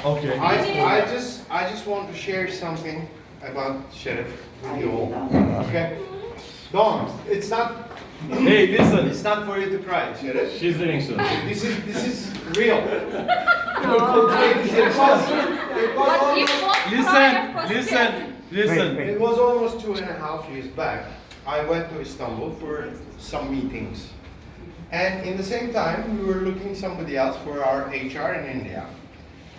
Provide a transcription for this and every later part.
Okay. I just want to share something about Şeref with you all. Okay? Don't. It's not. Hey, listen. It's not for you to cry, Şeref. She's leaving soon. This is real. Listen. It was almost 2.5 years back. I went to Istanbul for some meetings. And in the same time, we were looking somebody else for our HR in India.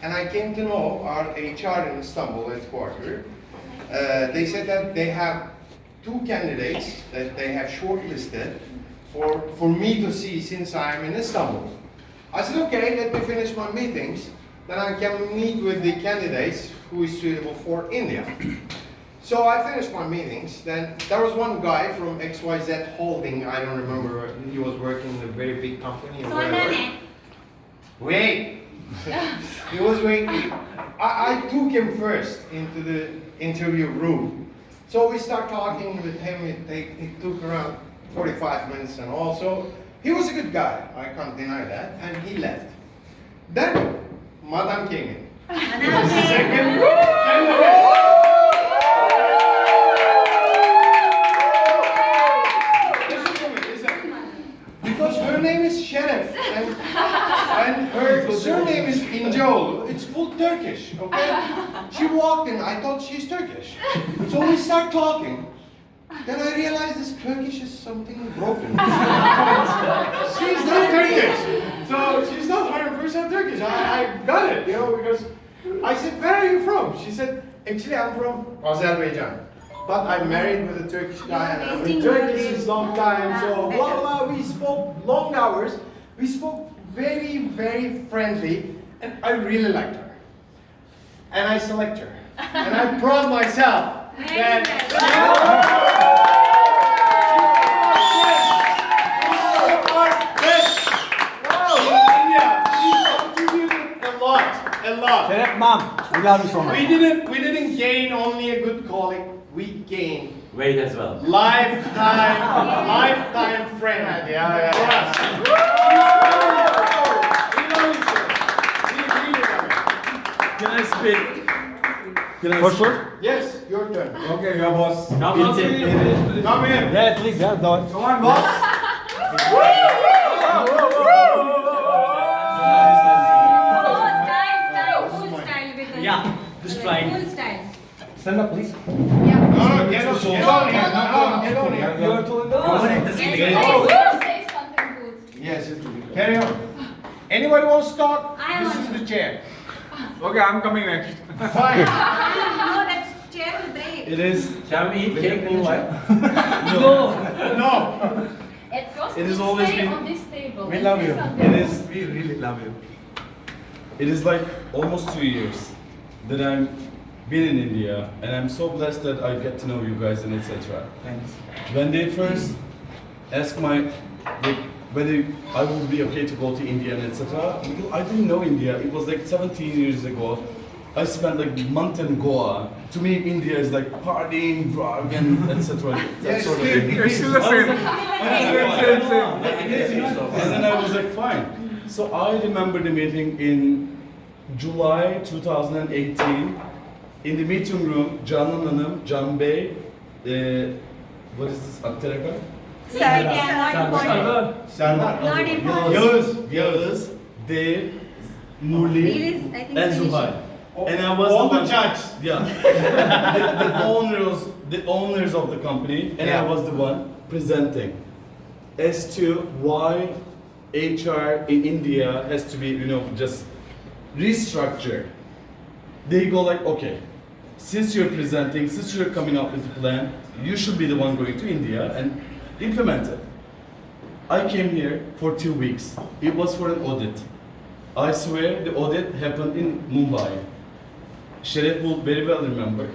And I came to know our HR in Istanbul headquarters. They said that they have 2 candidates that they have shortlisted for me to see since I'm in Istanbul. I said, okay, let me finish my meetings, then I can meet with the candidates who is suitable for India. So I finished my meetings, then there was one guy from XYZ Holding, I don't remember, he was working in a very big company or whatever. Wait! He was waiting. I took him first into the interview room. So we start talking with him, it took around 45 minutes and also, he was a good guy, I can't deny that, and he left. Then, Madam came in. Second candidate. Because her name is Şeref and her surname is İnceoğlu. It's full Turkish, okay? She walked in, I thought she's Turkish. So we start talking. Then I realized this Turkish is something broken. She's not Turkish. So she's not 100% Turkish. I got it, because I said, where are you from? She said, actually I'm from Azerbaijan. But I'm married with a Turkish guy and I've been Turkish since long time, so blah blah, we spoke long hours, we spoke very, very friendly, and I really liked her. And I select her. And I proud myself that a lot. Şeref, mom, we love you so much. We didn't gain only a good colleague, we gained Wait as well. lifetime friend. Yeah. For us. Can I speak? For sure? Yes, your turn. Okay, your boss. Come on, Come here. Yeah, please, yeah, go on. Come on, boss. Yeah, just trying. Full style. Stand up, please. No, get on here. Get on here. You are too Say something good. Yes, carry on. Anybody wants to talk? I This want is the chair. Okay, I'm coming next. Fine. No, that chair will break. It is. Can we eat cake meanwhile? No. At first, It has we always stay been- on this table. We Let's love say you. something. It is. We really love you. It is like almost 2 years that I'm been in India, and I'm so blessed that I get to know you guys and etc. Thanks. When they first asked whether I would be okay to go to India and etc. I didn't know India. It was like 17 years ago. I spent like a month in Goa. To me, India is like partying, drug, and etc. That Yes, sort of still- thing. You're still the same. And then I was like, fine. So I remember the meeting in July 2018. In the meeting room, Canan Hanım, Can Bey, what is this, Akteraka? Serdar. Yağız, Dave, Nurli, and Zuhal. And I was All the the one- judges. Yeah. the owners of the company, and I was the one presenting as to why HR in India has to be, just restructured. They go like, okay, since you're presenting, since you're coming up with a plan, you should be the one going to India and implement it. I came here for 2 weeks. It was for an audit. I swear the audit happened in Mumbai. Şeref will very well remember.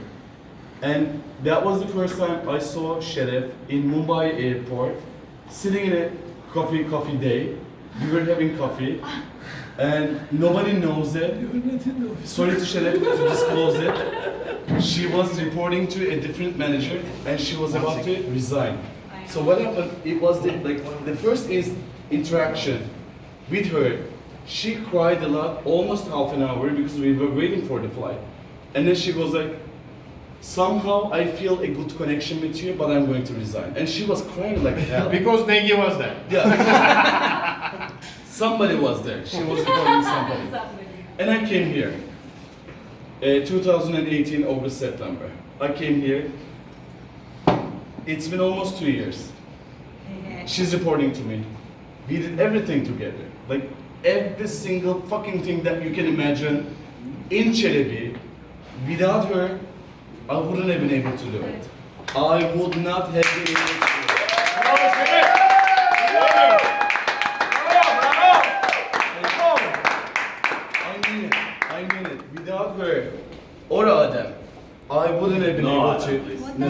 And that was the first time I saw Şeref in Mumbai airport, sitting in a coffee day. We were having coffee. And nobody knows it. Sorry to Şeref to disclose it. She was reporting to a different manager and she was about to resign. So what happened, it was the first interaction with her She cried a lot, almost half an hour, because we were waiting for the flight. And then she goes like, somehow I feel a good connection with you, but I'm going to resign. And she was crying like hell. Because Negi was there. Yeah. Somebody was there. She was recording somebody. And I came here. 2018, August, September. I came here. It's been almost 2 years. She's reporting to me. We did everything together. Like every single fucking thing that you can imagine in Çelebi. Without her, I wouldn't have been able to do it. I would not have been able to do it. I mean it. Without her or Adem, I wouldn't have been able to. No.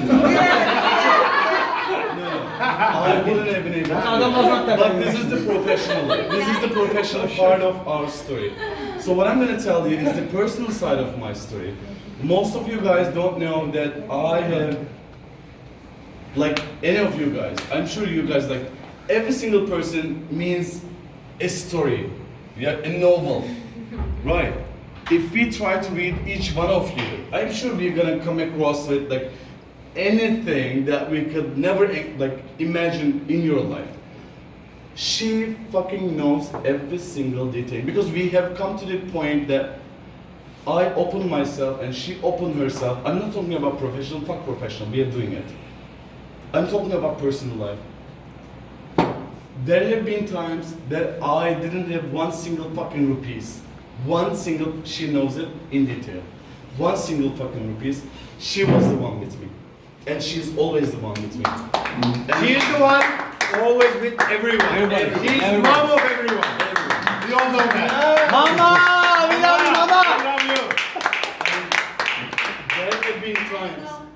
I wouldn't have been able to. But this is the professional. This is the professional part of our story. So what I'm going to tell you is the personal side of my story. Most of you guys don't know that I have, like any of you guys, I'm sure you guys, like every single person means a story, yeah, a novel, right? If we try to read each one of you, I'm sure we're gonna come across with like anything that we could never like imagine in your life. She fucking knows every single detail because we have come to the point that I open myself and she opened herself. I'm not talking about professional, fuck professional, we are doing it. I'm talking about personal life. There have been times that I didn't have one single fucking rupees. One single, she knows it in detail. One single fucking rupees. She was the one with me. And she's always the one with me. And She is the one always with everyone. Everybody. She's Everyone. mom of everyone. We all know that. Mama, we love you, Mama. I love you.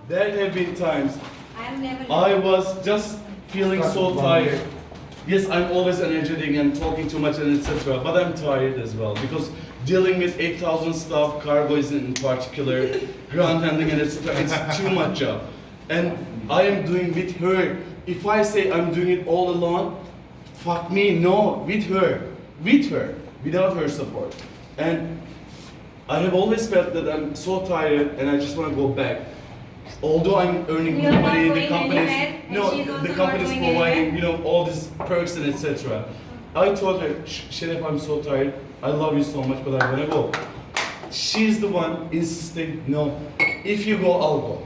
there have been times I'm never. I was just feeling so tired. Yes, I'm always energetic and talking too much and etc. But I'm tired as well because dealing with 8,000 staff, cargoes in particular, ground handling and etc. It's too much job. And I am doing with her. If I say I'm doing it all alone, fuck me, no, with her, without her support. And I have always felt that I'm so tired and I just want to go back. Although I'm earning You're good not money, the going company's anywhere, and no, she's also the not company's going providing anywhere. all these perks and etc. I told her, Şeref, I'm so tired. I love you so much, but I'm gonna go. She's the one insisting, no, if you go, I'll go.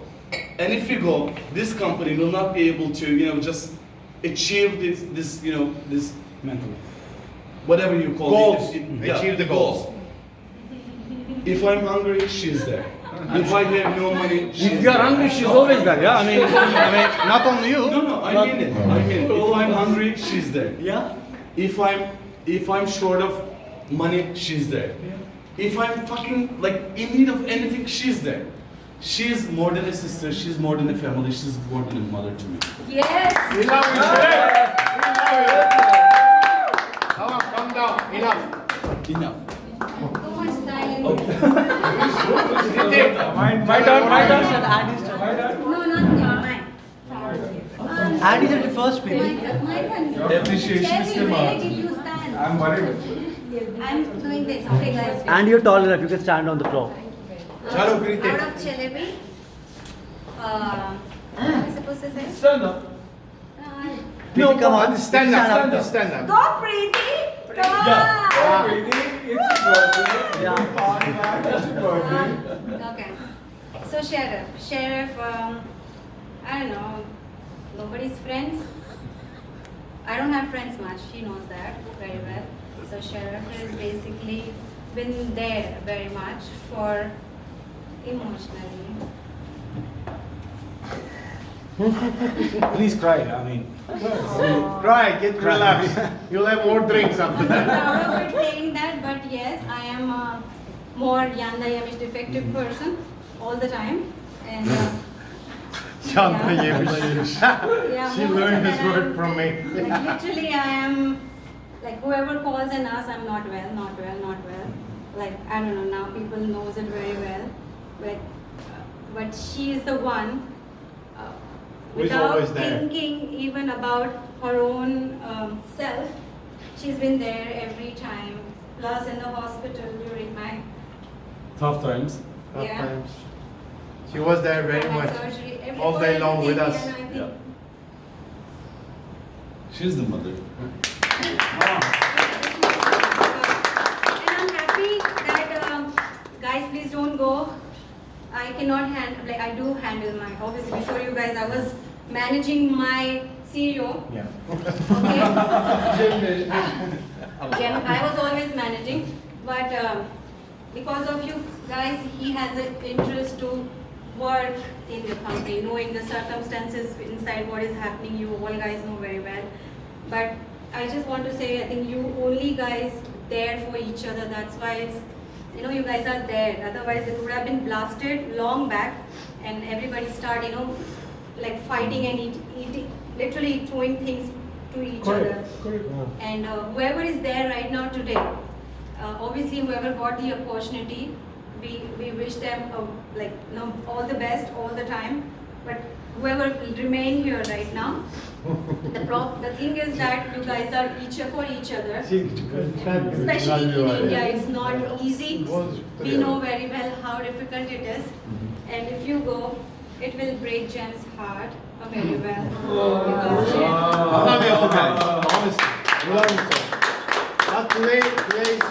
And if you go, this company will not be able to, just achieve this, this Mental. whatever you call Goals. it. Achieve the goals. If I'm hungry, she's there. If I have no money, she's If you are there. hungry, she's always there. Yeah, I mean, not only you. No, I but- mean it. I mean it. If I'm hungry, she's there. Yeah. If I'm short of money, she's there. If I'm fucking like in need of anything, she's there. She's more than a sister. She's more than a family. She's more than a mother to me. Yes. We love you, Şeref. We love you. Come on, calm down. Enough. Enough. Too much style. My turn. No, not your mine. Andy is the first speaker. My turn. Appreciation Share is will the make if you stand. I'm worried. I'm doing this. Okay, guys. And you're tall enough, you can stand on the floor. Chalo, Out Kriti. of Çelebi. What am I supposed to say? Stand up. Preeti, come on. Stand up. Stand up. Go, Preeti. Come on. Yeah. Okay. So Sheriff, I don't know, nobody's friends. I don't have friends much. She knows that very well. So Sheriff has basically been there very much for emotionally. Please cry. I mean, Cry, get relaxed. You'll have more drinks after I'm that. proud of it saying that, but yes, I am a more Yanda Yemiş defective person all the time. And Çanta Yeah. yemiş. yeah, She most learned of this the word time, from me. Like literally, I am like whoever calls and asks, I'm not well. Like I don't know. Now people knows it very well, but she is the one. Who is Without always there. thinking even about her own self, she's been there every time. plus in the hospital during my Tough times. Tough Yeah. times. She was there very my much. surgery. all day long with us. And I think Yeah. She's the mother. And I'm happy that guys, please don't go. I cannot handle, like I do handle my, obviously before you guys I was managing my CEO. Yeah. Okay. I was always managing, but because of you guys, he has an interest to work in the company, knowing the circumstances inside what is happening. You all guys know very well. But I just want to say, I think you only guys there for each other. That's why it's, you know, you guys are there. Otherwise, it would have been blasted long back, and everybody start, you know, like fighting and eating, literally throwing things to each other. And whoever is there right now today, obviously whoever got the opportunity, we wish them like, you know, all the best all the time. But whoever will remain here right now, the thing is that you guys are for each other. Especially in India, it's not easy. We know very well how difficult it is. And if you go, it will break Jem's heart very well. Because I love you all guys. Honestly. I love you so. But today is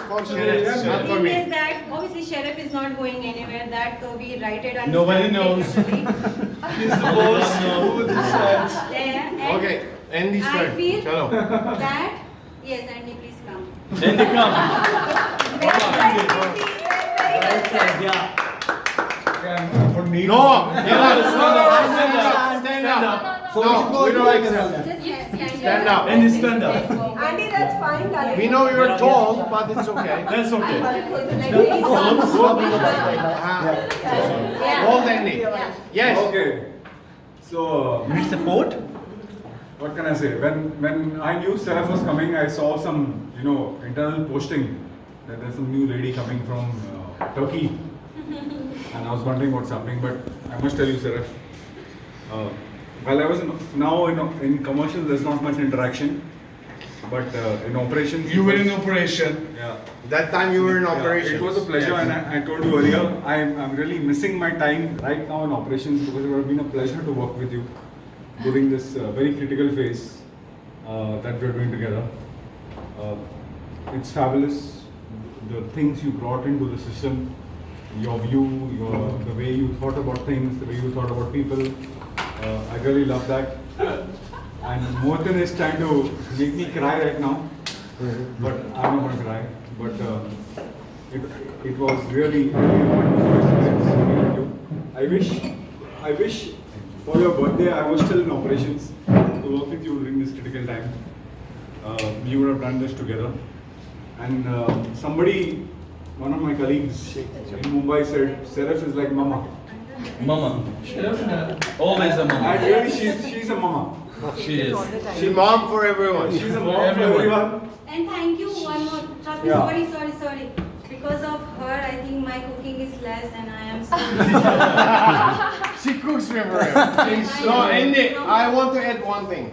for Şeref, the not for thing me. is that obviously Şeref is not going anywhere. That we write it and Nobody knows. He's the boss. Who decides? Okay, Andy's I turn. feel Chalo. that yes, Andy, please come. Andy, come. Well said, yeah. No, stand up. No, we don't like that. Just Stand up. Andy, stand up. Andy, that's fine, darling. We know you're tall, but it's okay. That's okay. Hold Andy. Yes. Okay. So, You need support? what can I say? When I knew Şeref was coming, I saw some, internal posting that there's some new lady coming from Turkey, and I was wondering what's happening. But I must tell you, Şeref, while I was in commercial, there's not much interaction, but in operations, You were in operation. yeah. That time you were in Yeah, operation. it was a pleasure, and I told you earlier, I'm really missing my time right now in operations because it would have been a pleasure to work with you during this very critical phase that we're doing together. It's fabulous, the things you brought into the system, your view, the way you thought about things, the way you thought about people. I really love that. And Mohan is trying to make me cry right now, but I'm not going to cry. But it was really a wonderful experience meeting you. I wish for your birthday I was still in operations to work with you during this critical time. We would have done this together. And one of my colleagues in Mumbai said, Şeref is like mama. Mama. Always a mama. And really, she's a mama. She is. She's mom for everyone. She's a mom for everyone. And thank you one more. Trust me, Yeah. sorry. Because of her, I think my cooking is less, and I am so. She cooks me for him. So Andy, I want to add one thing.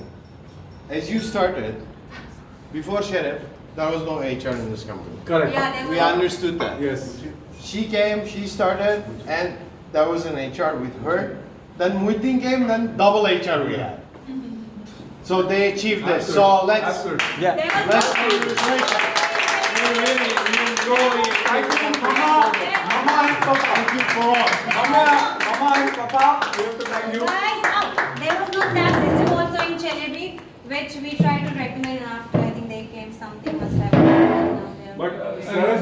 As you started, before Şeref, there was no HR in this company. Correct. Yeah, there We was- understood that. Yes. She came, she started, and there was an HR with her. Then Muhittin came, then double HR we had. So they achieved this. So let's Absolutely. Yeah. There was let's no- celebrate. Thank you, Mama and Papa. Thank you for all. Mama and Papa, we have to thank you. Guys, there was no staff system also in Celebi, which we tried to recommend after. I think they came, something must have happened. But Şeref,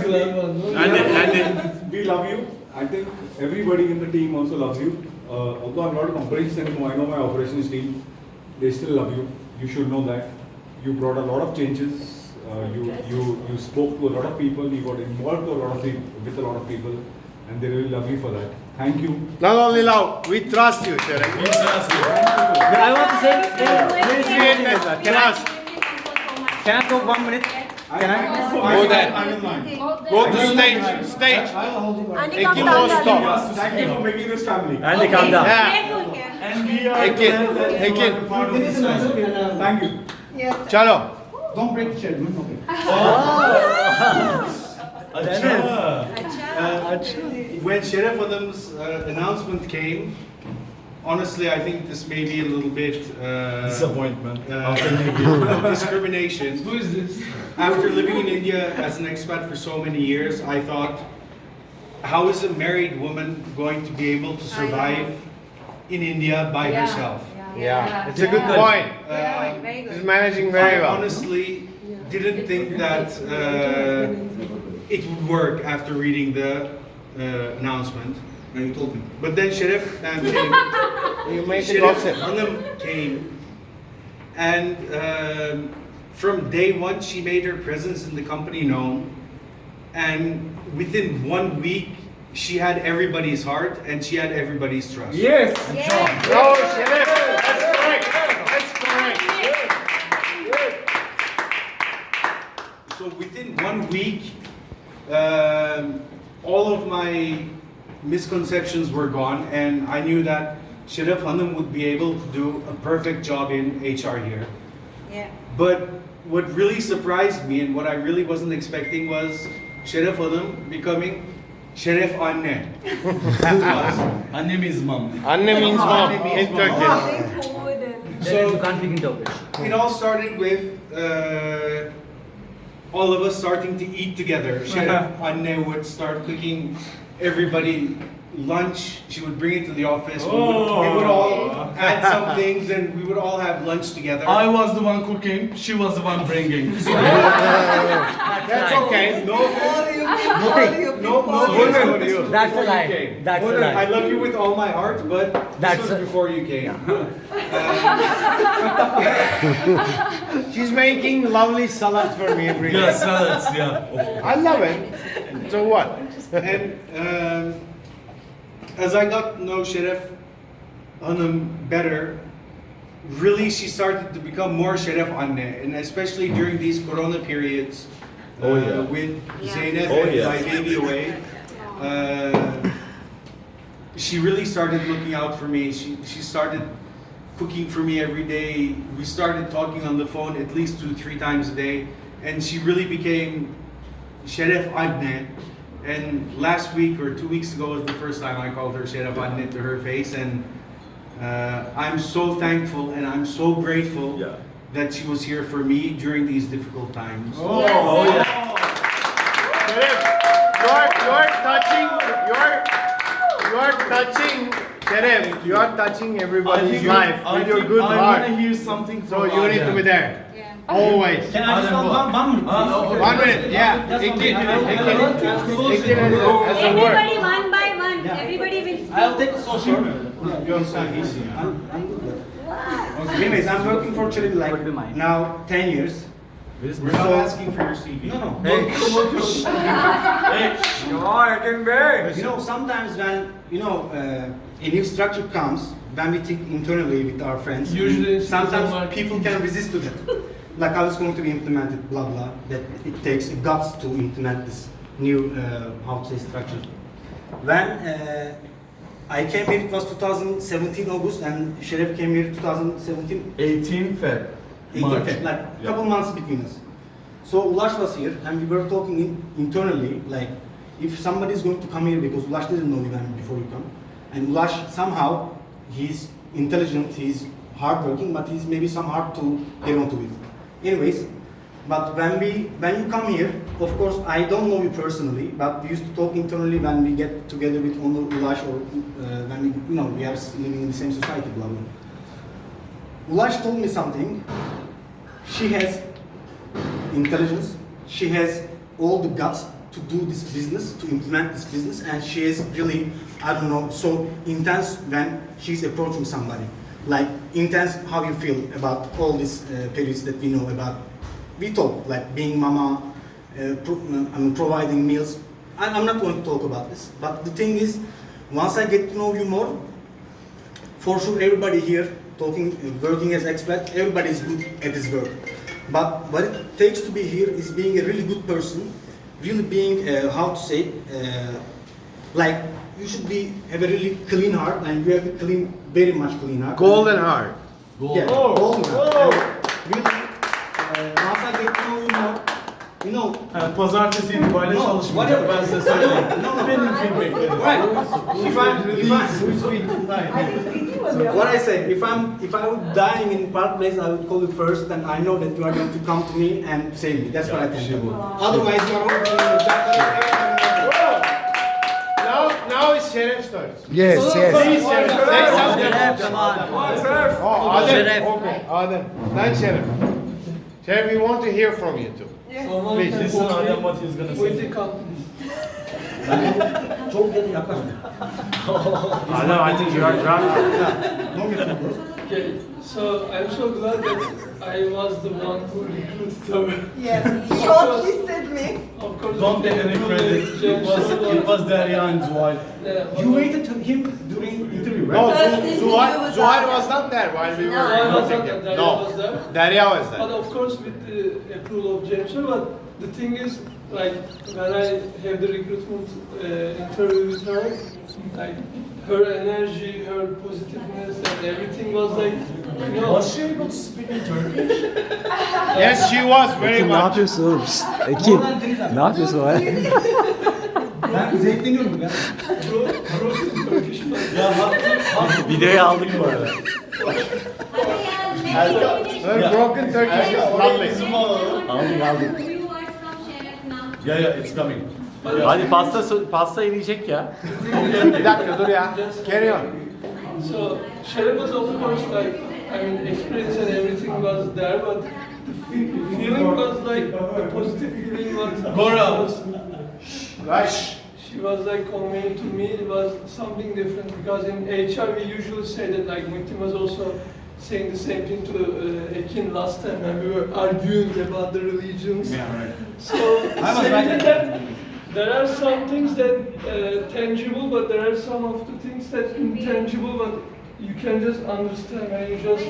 we love you. I think everybody in the team also loves you. Although I'm not in operations anymore, I know my operations team, they still love you. You should know that. You brought a lot of changes. You spoke to a lot of people. You got involved with a lot of people, and they really love you for that. Thank you. Not only love, we trust you, Şeref. We trust you. I want to say, Please create that trust. can I talk 1 minute? Can I? Go there. Go to stage. Andy, Take come him down, on darling. stop. Thank you for making this family. Andy, calm down. Yeah. Careful, careful. And we are Take it. glad that Take you it. are part of this family. Thank you. Yes. Chalo. Don't break the chair. Okay. Acha. When Şeref Hanım's announcement came, honestly, I think this may be a little bit Disappointment. discrimination. Who is this? After living in India as an expat for so many years, I thought, how is a married woman going to be able to survive in India by herself? Yeah, it's a good point. Very good. He's managing very I well. honestly didn't think that it would work after reading the announcement. You told me. But then Şeref came. You made the Şeref gossip. Hanım came, and from day one she made her presence in the company known, and within 1 week she had everybody's heart and she had everybody's trust. Yes. Yes. No, Şeref, that's correct. That's correct. So within 1 week, all of my misconceptions were gone, and I knew that Şeref Hanım would be able to do a perfect job in HR here. Yeah. But what really surprised me and what I really wasn't expecting was Şeref Hanım becoming Şeref Anne. Annem is mom. Anne means mom in Turkish. Moving forward and So you can't speak in Turkish. It all started with all of us starting to eat together. Şeref Anne would start cooking everybody lunch. She would bring it to the office. We would all add some things and we would all have lunch together. I was the one cooking. She was the one bringing. That's okay. No, That's a lie. came. That's a I lie. love you with all my heart, but That's this was a- before you came. She's making lovely salad for me every day. Yeah, salads. Yeah. I love it. So what? And as I got to know Şeref Hanım better, really she started to become more Şeref Anne, and especially during these Corona periods with Yeah. Zeynep Oh, and yeah. my baby away. She really started looking out for me. She started cooking for me every day. We started talking on the phone at least 2-3 times a day, and she really became Şeref Anne. And last week or 2 weeks ago was the first time I called her Şeref Anne to her face, and I'm so thankful and I'm so grateful Yeah. that she was here for me during these difficult times. Oh yeah. Şeref, you are touching everybody's life with your good I heart. want to hear something from So you need to be there. Yeah. Always. Can I just one minute, please? 1 minute, yeah. Just Take one it, minute. take it as a word. Everybody one by one. Everybody will speak. I'll take a social. Anyways, I'm working for Şeref like Would be mine. now 10 years. We're not asking for your CV. No, no. Hey. You know, sometimes when a new structure comes, when we think internally with our friends, Usually it's sometimes like- people can resist to that. Like how it's going to be implemented, blah blah. That it takes guts to implement this new how to say structure. When I came here, it was 2017 August, and Şeref came here 2017 18 Feb. 18 March. Feb, like Yeah. couple months between us. So Ulash was here, and we were talking internally, like if somebody is going to come here, because Ulash didn't know you before you come, and Ulash somehow he's intelligent, he's hardworking, but he's maybe some hard to get onto it. Anyways, but when you come here, of course I don't know you personally, but we used to talk internally when we get together with Onur, Ulash, or when we are living in the same society, blah blah. Ulash told me something. She has intelligence, she has all the guts to do this business, to implement this business, and she is really, I don't know, so intense when she's approaching somebody. Like intense how you feel about all these periods that we know about. We talk, like being mama, providing meals. I'm not going to talk about this, but the thing is, once I get to know you more, for sure everybody here talking, working as expat, everybody is good at his work. But what it takes to be here is being a really good person, really being, how to say, like you should have a really clean heart, and you have a clean, very much clean heart. Golden heart. Yeah, golden heart. And really, once I get to know you more, you know, Pazartesi itibariyle çalışmayacak. Ben size söyleyeyim. Benim feedbacklerim. right? If I'm I think Preeti was there. what I say, if I were dying in Park Place, I would call you first, and I know that you are going to come to me and save me. That's what I think. Otherwise, you are Now it's Şeref's turn. Yes, yes. Please, Şeref, say something. Come on. Oh, Adem. Şeref. Okay, Adem. Then Şeref. Şeref, we want to hear from you too. Please. Listen Adem what he's gonna say. Çok geri yaklaşma. Adam, I think you are drunk. Okay, so I'm so glad that I was the one who recruited her. Yes. Shortlisted me. Of course, Don't take any credit. It was Derya and Zuhal. You waited to him during interview, No, right? First interview was Zuhal Adem. was not there while we were I was not recruiting there, him. Derya No, was there. Derya was But there. of course with the approval of James, but the thing is, like, when I have the recruitment interview with her, like, her energy, her positiveness and everything was like, you know, Was she able to speak in Turkish? Yes, she was very Ekin ne much. yapıyorsun oğlum? Ekin. Ne yapıyorsun o ya? Ben zevkleniyorum ya. Videoyu aldık bu arada. Her broken Turkish is lovely. Aldık. Yeah, yeah, it's coming. Hadi pasta yiyecek ya. Bir dakika dur ya. Carry on. so Şeref was of course like, I mean, experience and everything was there, but the feeling was like, the positive feeling was, Gora. Right. she was like conveying to me it was something different because in HR we usually say that, like Muhittin was also saying the same thing to Ekin last time when we were arguing about the religions. Yeah, right. So I was saying right. that there are some things that tangible, but there are some of the things that intangible, but you can just understand when you just,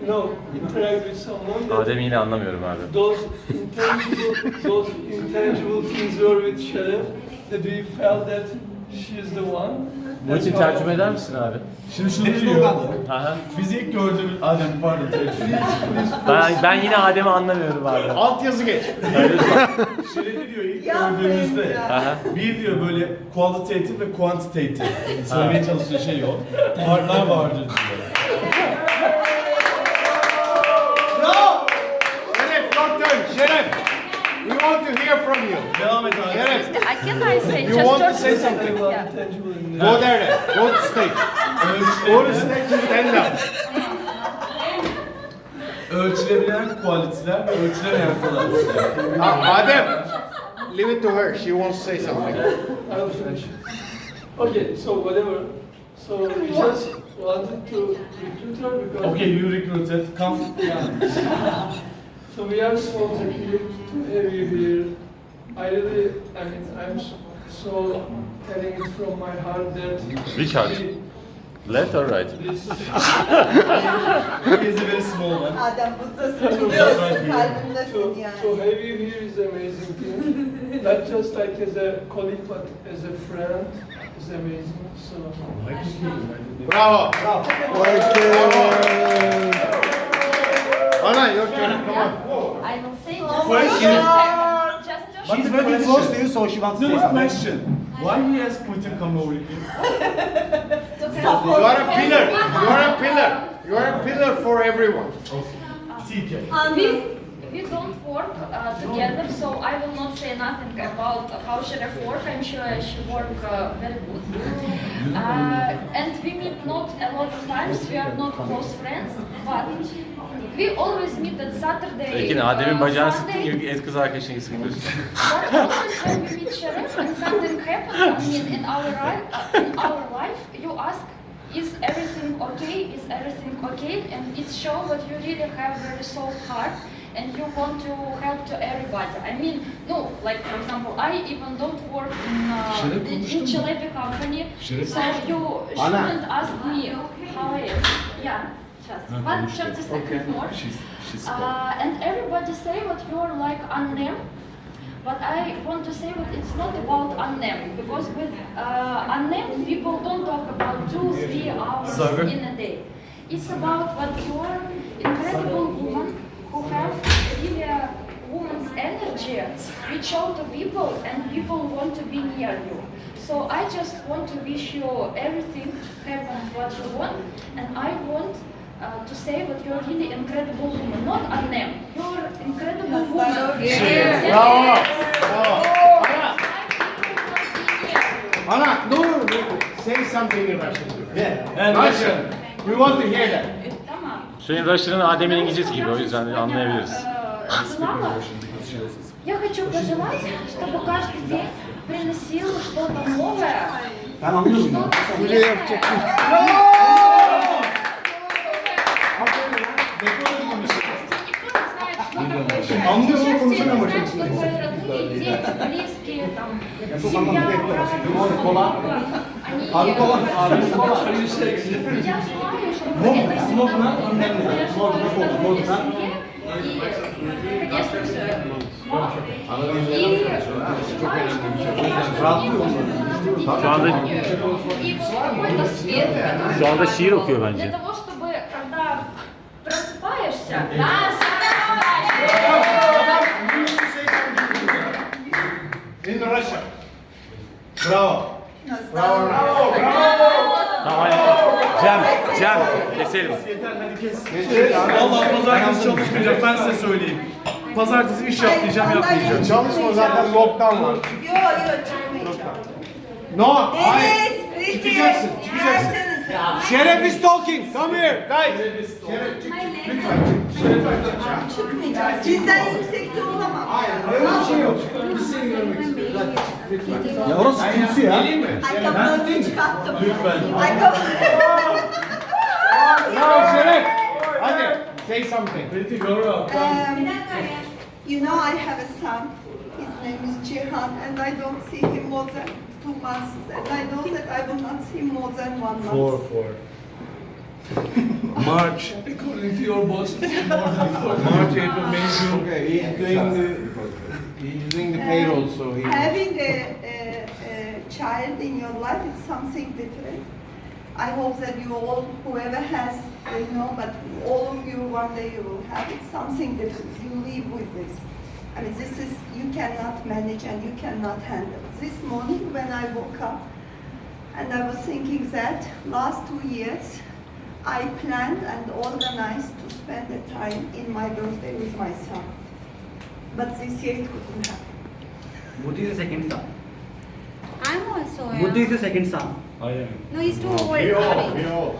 you know, interact with someone. that Adem yine anlamıyorum abi. those intangible things were with Şeref, that we felt that she is the one. Bunun için tercüme eder misin abi? Şimdi şunu diyor. Aha. Fizik gördüğümüz Adem pardon. Ben yine Adem'i anlamıyorum abi. Alt yazı geç. Şerefi diyor ilk Ya, gördüğümüzde. ya. Aha. Bir diyor böyle qualitative ve quantitative. Söylemeye çalıştığı şey o. Farklar vardır diyor. Şeref, your turn. Şeref. We want to hear from you. Devam et Adem. Şeref. Can I say You just want to 30 say seconds? something? About Yeah. intangible in Go there. Go to stage. Go to stage, stand up. Ölçülebilen kualiteler ve ölçülemeyen kualiteler. Adem, leave it to her. She wants to say something. I will finish. Okay, so whatever. So we just wanted to recruit her because Okay, you recruited. Come. so we are so happy to have you here. I really, I mean, I'm so telling it from my heart that Which heart? Left or right? this He is a very small one. Adem buradasın, biliyorsun, kalbimdesin to yani. have you here is amazing thing. Not just like as a colleague, but as a friend is amazing. So Bravo. Ana, your turn. Come on. I will say Question. just She's very close to you, so she wants to say No something. question. Why he asked Putin to come over here? You are a pillar. You are a pillar. You are a pillar for everyone. TK. we don't work together, so I will not say nothing about how Şeref work. I'm sure she work very good. And we meet not a lot of times. We are not close friends, but we always meet at Saturday. Ekin Adem'in bacağını Sunday. sıktın gibi kız arkadaşını sıkıyorsun. But always when we meet Şeref and something happens, I mean, in our life, you ask, is everything okay? Is everything okay? And it shows that you really have very soft heart and you want to help to everybody. I mean, no, like for example, I even don't work in Çelebi company, so you shouldn't ask me how I am. Yeah, just a second more. And everybody say that you're like unnamed. But I want to say that it's not about unnamed, because with unnamed people don't talk about 2-3 hours in a day. It's about what you are incredible woman who have really woman's energy reach out to people and people want to be near you. So I just want to wish you everything, happen what you want, and I want to say that you're really incredible woman, not a name. You're incredible woman. Yeah. Bravo. Anna, no. Say something in Russian. And Russian. We want to hear that. Tamam. Şeyin Russian'ın Adem'in İngilizcesi gibi, o yüzden anlayabiliriz. Слава, я хочу пожелать, чтобы каждый день приносил что-то новое. Ben anlıyorum ya. Anlıyorum, konuşamıyorum ama çok дети, близкие, там, семья, Kola. Abi kola. Abi kola. Я желаю, чтобы это всегда было в семье, и, конечно же, мама. И желаю, чтобы Şu anda, и какой-то свет. şu anda şiir okuyor Для bence. того, чтобы, когда просыпаешься, да, In Russia. Bravo. Bravo. Tamam, Cem, keselim. Yeter, hadi kes. Vallahi pazartesi çalışmayacak, ben size söyleyeyim. Pazartesi iş yap diyeceğim, yapmayacağım. Çalışma zaten lockdown var. Yo çıkmayacağım. No, hayır. Deniz, British. Çıkacaksın. Versenize. Şeref is talking. Come here, guys. Şeref çık. Lütfen çık. Şeref Çıkmayacağım. Sizden yüksekte olamam. Hayır, öyle bir şey yok. Biz seni görmek istiyoruz. Lütfen. Ya orası kimsi ya? Geleyim mi? Ayakkabılarımı çıkarttım. Lütfen. Ayakkabılarımı. Bravo Şeref. Hadi, say something. Pretty girl. You know I have a son. His name is Cihan and I don't see him more than 2 months. And I know that I will not see him more than 1 month. Four. March. According to your boss, it's more than 4. March, April, May, June. Okay, he's doing the payroll, so he. Having a child in your life is something different. I hope that you all, whoever has, but all of you one day you will have it something different. You live with this. I mean, this is, you cannot manage and you cannot handle. This morning when I woke up and I was thinking that last 2 years I planned and organized to spend the time in my birthday with my son. But this year it couldn't happen. Buddhi is the second son. I'm also. Buddhi is the second son. I am. No, he's too old. Sorry. No,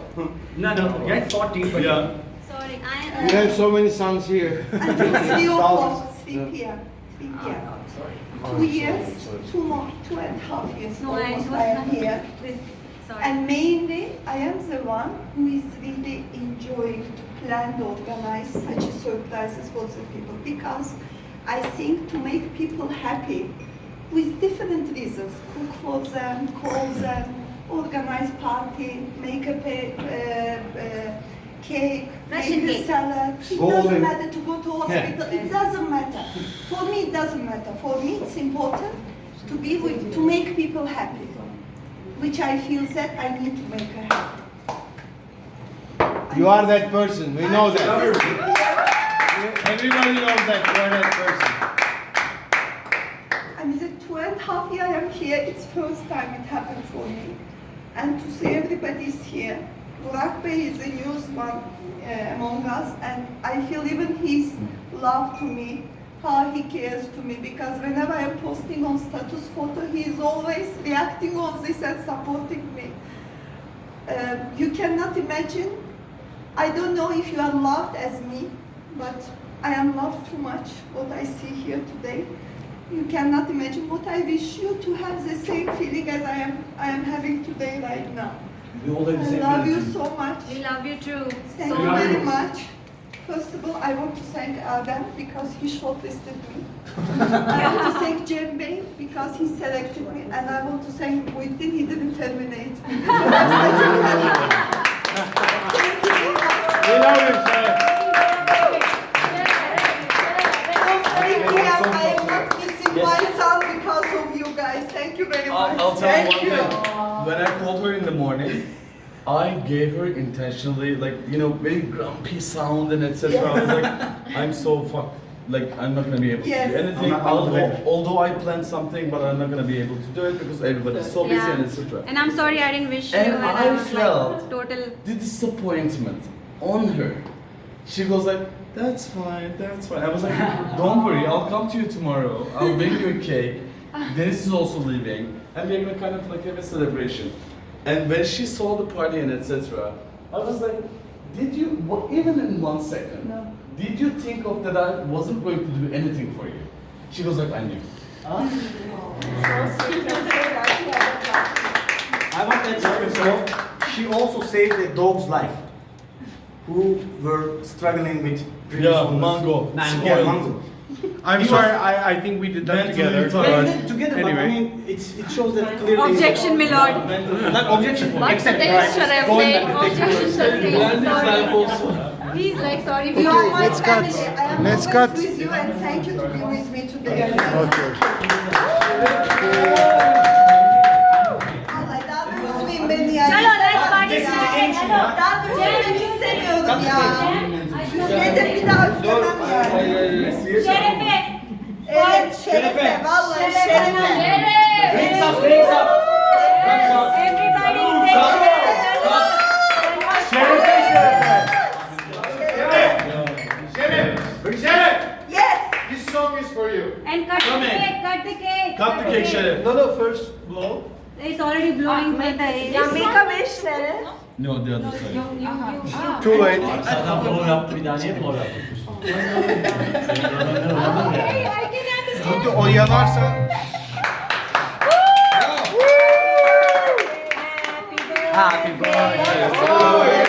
yeah, it's 14. But Yeah. Sorry, I You have so many sons here. Until 3 o'clock, 3 p.m. 3 p.m. 2 years, 2.5 years No, I almost was I am here. Sorry. And mainly, I am the one who is really enjoying to plan to organize such surprises for the people because I think to make people happy with different reasons, cook for them, call them, organize party, make a cake, Russian make a cake. salad. It Go doesn't in. matter to go to hospital. It doesn't matter. For me, it doesn't matter. For me, it's important to be with, to make people happy, which I feel that I need to make her happy. You are that person. We know that. Everybody knows that you are that person. I mean, the 2.5 years I am here, it's first time it happened for me. And to see everybody's here. Burak Bey is the newest one among us, and I feel even his love to me, how he cares to me, because whenever I am posting on status photo, he is always reacting on this and supporting me. You cannot imagine, I don't know if you are loved as me, but I am loved too much, what I see here today. You cannot imagine what I wish you to have the same feeling as I am having today right now. We all have the I same love you feeling. so much. We love you too. Thank you very much. First of all, I want to thank Erkan because he shortlisted me. I want to thank Cem Bey because he selected me. And I want to thank Muhittin, he didn't terminate me. Thank you so much. We love you, Şeref. I am not missing my son because of you guys. Thank you very much. I'll tell you Thank one thing. When I called her in the morning, I gave her intentionally, very grumpy sound and etc. I was like, I'm so fucked. like I'm not gonna be able Yes. to do anything. I'm not the weather. Although I planned something, but I'm not gonna be able to do it because everybody's so busy Yeah. and etc. And I'm sorry I didn't wish you, And and I I was felt like total. the disappointment on her. She was like, that's fine, that's fine. I was like, don't worry, I'll come to you tomorrow. I'll bring you a cake. Dennis is also leaving, and we're gonna kind of like have a celebration. And when she saw the party and etc., I was like, did you, even in 1 second, did you think of that I wasn't going to do anything for you? She was like, I knew. I want that to know. She also saved a dog's life who were struggling with previous Yeah, owners. Mango. Yeah, Spoiled. Mango. I'm sorry, I think we did that Mentally together. retarded. Well, we did it together, but I Anyway. mean, it shows that clearly. Objection, my lord. Like objection. But Accept. today Right. Şeref Go Bey, and take it. objection Şeref Bey. Blend his life also. He's like sorry. You are my let's cut. family. I am Let's always cut. with you and thank you to be with me today. Okay. Vallahi daha da üzmeyin beni ya. Chalo, let's party Ya. today. Daha da üzülmek istemiyordum ya. Üzmedim bir daha üzülemem yani. Şerefe. Evet Şerefe. Vallahi Şerefe. Drinks up, drinks up. Everybody say Yes. This song is for you. and cut the Come in. cake, cut the cake. Cut the cake, Şeref. No, first blow. It's already blowing with the air. No, the other side. Too late. Zaten blow yaptı bir daha niye blow yaptı? Okay, I can understand. Çünkü o yanarsa Happy birthday. Happy birthday.